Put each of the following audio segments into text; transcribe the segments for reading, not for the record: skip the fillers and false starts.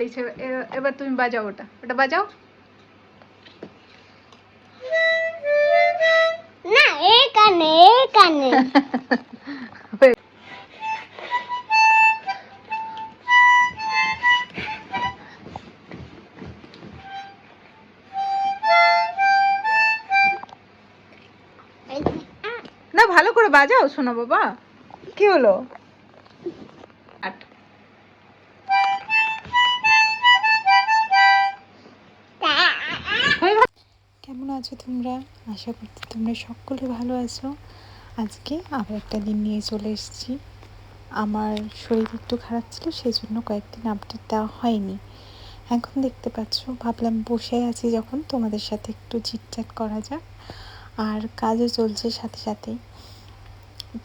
চালিয়েছে। এবার তুমি বাজাও, ওটা বাজাও। না এখানে না ভালো করে বাজাও শোনো বাবা। কি হলো? কেমন আছো তোমরা? আশা করছি তোমরা সকলে ভালো আছো। আজকে আবার একটা দিন নিয়ে চলে এসেছি। আমার শরীর একটু খারাপ ছিল, সেই জন্য কয়েকদিন আপডেট দেওয়া হয়নি। এখন দেখতে পাচ্ছ, ভাবলাম বসে আছি যখন তোমাদের সাথে একটু চিটচ্যাট করা যাক। আর কাজও চলছে সাথে সাথে।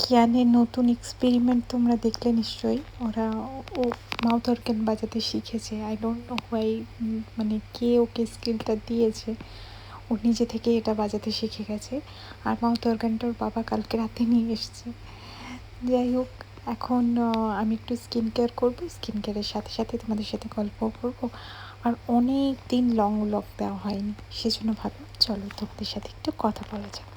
কিয়ানের নতুন এক্সপেরিমেন্ট তোমরা দেখলে নিশ্চয়ই। ও মাউথ অর্গান বাজাতে শিখেছে। আই ডোন্ট নো হোয়াই, মানে কে ওকে স্কিলটা দিয়েছে। ও নিজে থেকে এটা বাজাতে শিখে গেছে। আর মাউথ অর্গানটা ওর বাবা কালকে রাতে নিয়ে এসেছে। যাই হোক, এখন আমি একটু স্কিন কেয়ার করবো। স্কিন কেয়ারের সাথে সাথে তোমাদের সাথে গল্পও করবো। আর অনেক দিন লং ব্লগ দেওয়া হয়নি, সেজন্য ভাবলাম চলো তোমাদের সাথে একটু কথা বলা যাক।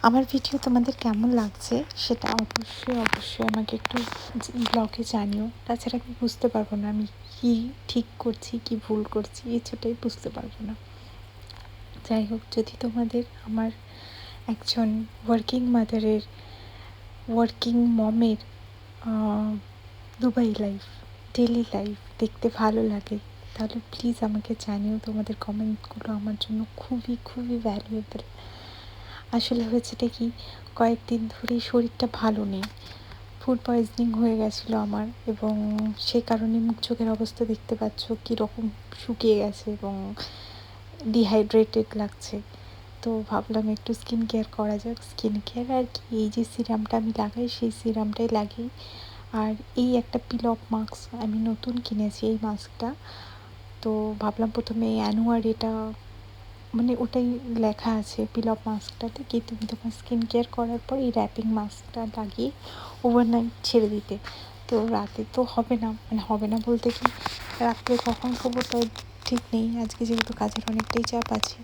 আমার ভিডিও তোমাদের কেমন লাগছে সেটা অবশ্যই আমাকে একটু ব্লগে জানিও। তাছাড়া আমি বুঝতে পারবো না আমি কি ঠিক করছি কি ভুল করছি, সেটাই বুঝতে পারবো না। যাই হোক, যদি তোমাদের আমার একজন ওয়ার্কিং মমের দুবাই লাইফ, ডেলি লাইফ দেখতে ভালো লাগে, তাহলে প্লিজ আমাকে জানিও। তোমাদের কমেন্টগুলো আমার জন্য খুবই ভ্যালুয়েবল। আসলে হয়েছেটা কি, কয়েকদিন ধরে শরীরটা ভালো নেই। ফুড পয়জনিং হয়ে গেছিলো আমার, এবং সেই কারণে মুখ চোখের অবস্থা দেখতে পাচ্ছ কীরকম শুকিয়ে গেছে এবং ডিহাইড্রেটেড লাগছে। তো ভাবলাম একটু স্কিন কেয়ার করা যাক। স্কিন কেয়ার আর কি, এই যে সিরামটা আমি লাগাই সেই সিরামটাই লাগাই। আর এই একটা পিল অফ মাস্ক আমি নতুন কিনেছি, এই মাস্কটা। তো ভাবলাম প্রথমে অ্যানুয়ার, এটা মানে ওটাই লেখা আছে পিল অফ মাস্কটাতে কি তুমি তোমার স্কিন কেয়ার করার পর এই র্যাপিং মাস্কটা লাগিয়ে ওভারনাইট ছেড়ে দিতে। তো রাতে তো হবে না বলতে কি, রাত্রে কখন খাবো তাও ঠিক নেই। আজকে যেহেতু কাজের অনেকটাই চাপ আছে,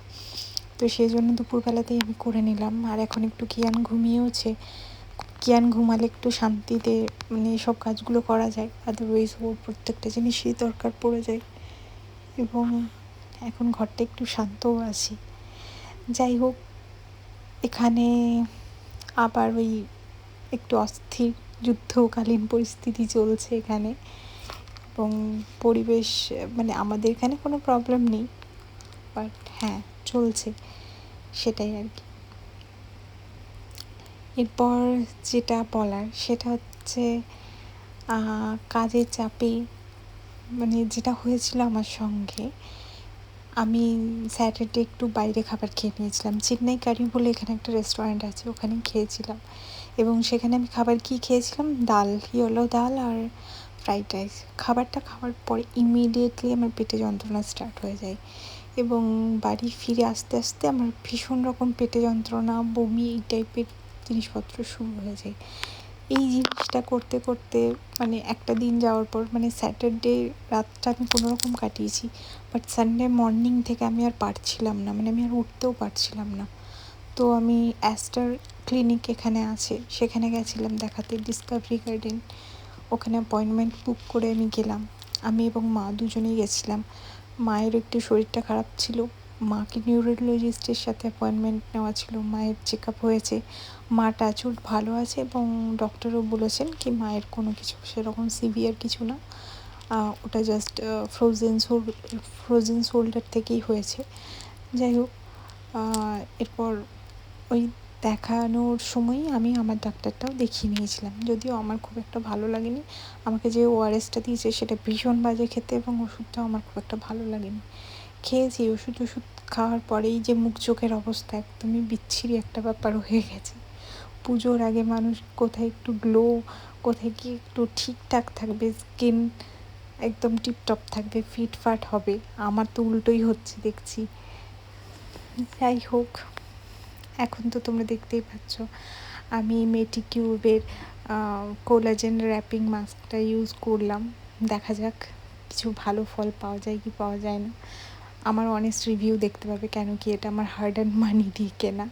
তো সেই জন্য দুপুরবেলাতেই আমি করে নিলাম। আর এখন একটু কিয়ান ঘুমিয়েওছে। কিয়ান ঘুমালে একটু শান্তিতে মানে সব কাজগুলো করা যায়, আদারওয়াইজ ওর প্রত্যেকটা জিনিসই দরকার পড়ে যায়। এবং এখন ঘরটা একটু শান্তও আছি। যাই হোক, এখানে আবার ওই একটু অস্থির যুদ্ধকালীন পরিস্থিতি চলছে এখানে, এবং পরিবেশ মানে আমাদের এখানে কোনো প্রবলেম নেই, বাট হ্যাঁ চলছে, সেটাই আর কি। এরপর যেটা বলার সেটা হচ্ছে কাজের চাপে মানে যেটা হয়েছিল আমার সঙ্গে, আমি স্যাটারডে একটু বাইরে খাবার খেয়ে নিয়েছিলাম। চেন্নাই কারি বলে এখানে একটা রেস্টুরেন্ট আছে, ওখানেই খেয়েছিলাম। এবং সেখানে আমি খাবার কি খেয়েছিলাম, ইয়েলো ডাল আর ফ্রাইড রাইস। খাবারটা খাওয়ার পরে ইমিডিয়েটলি আমার পেটে যন্ত্রণা স্টার্ট হয়ে যায়, এবং বাড়ি ফিরে আস্তে আস্তে আমার ভীষণ রকম পেটে যন্ত্রণা, বমি, এই টাইপের জিনিসপত্র শুরু হয়ে যায়। এই জিনিসটা করতে করতে মানে একটা দিন যাওয়ার পর, মানে স্যাটারডে রাতটা আমি কোনো রকম কাটিয়েছি, বাট সানডে মর্নিং থেকে আমি আর পারছিলাম না, মানে আমি আর উঠতেও পারছিলাম না। তো আমি অ্যাস্টার ক্লিনিক এখানে আছে, সেখানে গেছিলাম দেখাতে, ডিসকভারি গার্ডেন। ওখানে অ্যাপয়েন্টমেন্ট বুক করে আমি গেলাম। আমি এবং মা দুজনেই গেছিলাম। মায়ের একটু শরীরটা খারাপ ছিল, মাকে নিউরোলজিস্টের সাথে অ্যাপয়েন্টমেন্ট নেওয়া ছিল। মায়ের চেক আপ হয়েছে, মা টাচউড ভালো আছে, এবং ডক্টরও বলেছেন কি মায়ের কোনো কিছু সেরকম সিভিয়ার কিছু না, ওটা জাস্ট ফ্রোজেন শোল্ডার থেকেই হয়েছে। যাই হোক, এরপর ওই দেখানোর সময়ই আমি আমার ডাক্তারটাও দেখিয়ে নিয়েছিলাম, যদিও আমার খুব একটা ভালো লাগেনি। আমাকে যে ওআরএসটা দিয়েছে সেটা ভীষণ বাজে খেতে, এবং ওষুধটাও আমার খুব একটা ভালো লাগেনি। খেয়েছি ওষুধ খাওয়ার পরেই যে মুখ চোখের অবস্থা একদমই বিচ্ছিরি একটা ব্যাপার হয়ে গেছে। পুজোর আগে মানুষ কোথায় একটু গ্লো, কোথায় কি একটু ঠিকঠাক থাকবে, স্কিন একদম টিপটপ থাকবে, ফিটফাট হবে, আমার তো উল্টোই হচ্ছে দেখছি। যাই হোক, এখন তো তোমরা দেখতেই পাচ্ছ আমি মেডিকিউবের কোলাজেন র্যাপিং মাস্কটা ইউজ করলাম। দেখা যাক কিছু ভালো ফল পাওয়া যায় কি পাওয়া যায় না। আমার অনেস্ট রিভিউ দেখতে পাবে, কেন কি এটা আমার হার্ড অ্যান্ড মানি দিয়ে কেনা।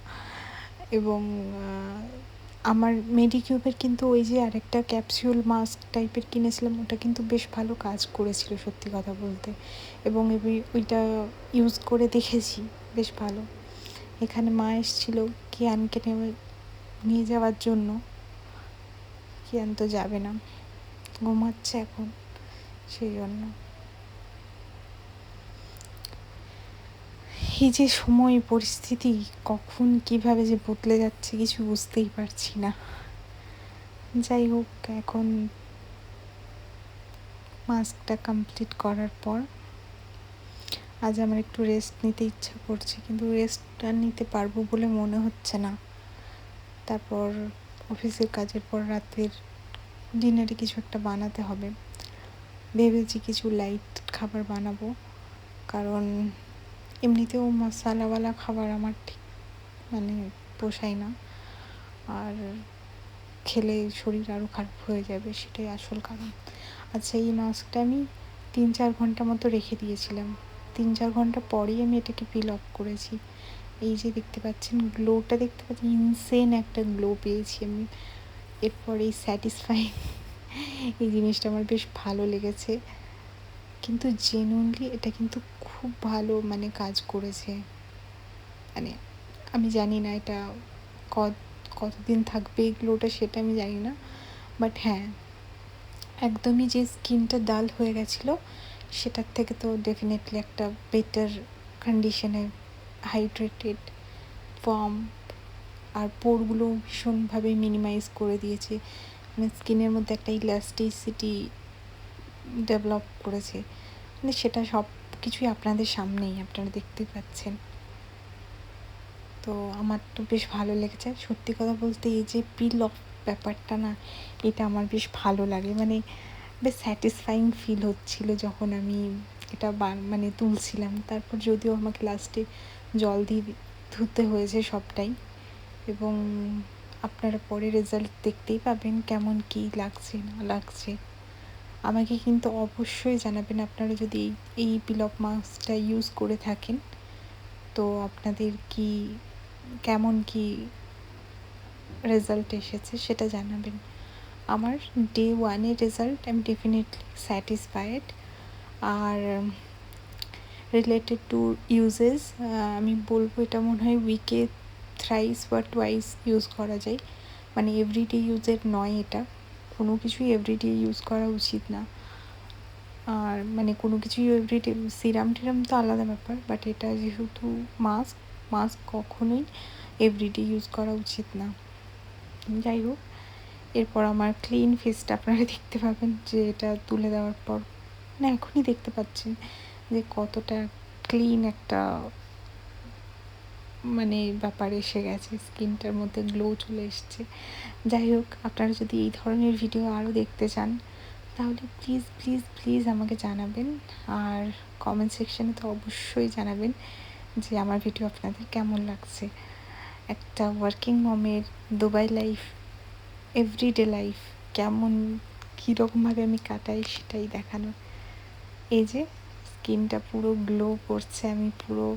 এবং আমার মেডিকিউবের কিন্তু ওই যে আরেকটা ক্যাপসুল মাস্ক টাইপের কিনেছিলাম, ওটা কিন্তু বেশ ভালো কাজ করেছিল সত্যি কথা বলতে। এবং ওইটা ইউজ করে দেখেছি, বেশ ভালো। এখানে মা এসেছিল কিয়ানকে নিয়ে যাওয়ার জন্য। কিয়ান তো যাবে না, ঘুমাচ্ছে এখন, সেই জন্য। এই যে সময় পরিস্থিতি কখন কিভাবে যে বদলে যাচ্ছে কিছু বুঝতেই পারছি না। যাই হোক, এখন মাস্কটা কমপ্লিট করার পর আজ আমার একটু রেস্ট নিতে ইচ্ছা করছে, কিন্তু রেস্টটা নিতে পারবো বলে মনে হচ্ছে না। তারপর অফিসের কাজের পর রাতের ডিনারে কিছু একটা বানাতে হবে। ভেবেছি কিছু লাইট খাবার বানাবো, কারণ এমনিতেও মশলাওয়ালা খাবার আমার ঠিক পোষায় না, আর খেলে শরীর আরও খারাপ হয়ে যাবে, সেটাই আসল কারণ। আচ্ছা, এই মাস্কটা আমি 3-4 ঘন্টা মতো রেখে দিয়েছিলাম। 3-4 ঘন্টা পরেই আমি এটাকে পিল অফ করেছি। এই যে দেখতে পাচ্ছেন গ্লোটা, দেখতে পাচ্ছেন ইনসেন একটা গ্লো পেয়েছি আমি। এরপর এই স্যাটিসফাইং এই জিনিসটা আমার বেশ ভালো লেগেছে, কিন্তু জেনুইনলি এটা কিন্তু খুব ভালো কাজ করেছে। আমি জানি না এটা কতদিন থাকবে এই গ্লোটা, সেটা আমি জানি না, বাট হ্যাঁ, একদমই যে স্কিনটা ডাল হয়ে গেছিলো সেটার থেকে তো ডেফিনেটলি একটা বেটার কন্ডিশনে হাইড্রেটেড ফর্ম, আর পোরগুলো ভীষণভাবে মিনিমাইজ করে দিয়েছে। স্কিনের মধ্যে একটা ইলাস্টিসিটি ডেভেলপ করেছে, সেটা সব কিছুই আপনাদের সামনেই আপনারা দেখতে পাচ্ছেন। তো আমার তো বেশ ভালো লেগেছে সত্যি কথা বলতে। এই যে পিল অফ ব্যাপারটা না, এটা আমার বেশ ভালো লাগে, বেশ স্যাটিসফাইং ফিল হচ্ছিল যখন আমি এটা তুলছিলাম। তারপর যদিও আমাকে লাস্টে জল দিয়ে ধুতে হয়েছে সবটাই, এবং আপনারা পরে রেজাল্ট দেখতেই পাবেন কেমন কী লাগছে না লাগছে। আমাকে কিন্তু অবশ্যই জানাবেন আপনারা যদি এই পিল অফ মাস্কটা ইউজ করে থাকেন, তো আপনাদের কেমন কি রেজাল্ট এসেছে সেটা জানাবেন। আমার ডে 1-এর রেজাল্ট আমি ডেফিনেটলি স্যাটিসফাইড। আর রিলেটেড টু ইউজেস আমি বলবো এটা মনে হয় উইকে থ্রাইস বা টুয়াইস ইউজ করা যায়, এভরিডে ইউজের নয়। এটা কোনো কিছুই এভরিডে ইউজ করা উচিত না। আর কোনো কিছুই এভরিডে, সিরাম টিরাম তো আলাদা ব্যাপার, বাট এটা যেহেতু মাস্ক কখনোই এভরিডে ইউজ করা উচিত না। যাই হোক, এরপর আমার ক্লিন ফেসটা আপনারা দেখতে পাবেন যে এটা তুলে দেওয়ার পর, এখনই দেখতে পাচ্ছেন যে কতটা ক্লিন একটা ব্যাপার এসে গেছে, স্কিনটার মধ্যে গ্লো চলে এসছে। যাই হোক, আপনারা যদি এই ধরনের ভিডিও আরও দেখতে চান তাহলে প্লিজ প্লিজ প্লিজ আমাকে জানাবেন, আর কমেন্ট সেকশানে তো অবশ্যই জানাবেন যে আমার ভিডিও আপনাদের কেমন লাগছে। একটা ওয়ার্কিং মমের দুবাই লাইফ, এভরিডে লাইফ কীরকমভাবে আমি কাটাই সেটাই দেখানো। এই যে স্কিনটা পুরো গ্লো করছে, আমি পুরো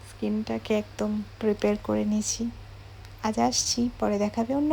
স্কিনটাকে একদম প্রিপেয়ার করে নিয়েছি। আজ আসছি, পরে দেখাবে অন্য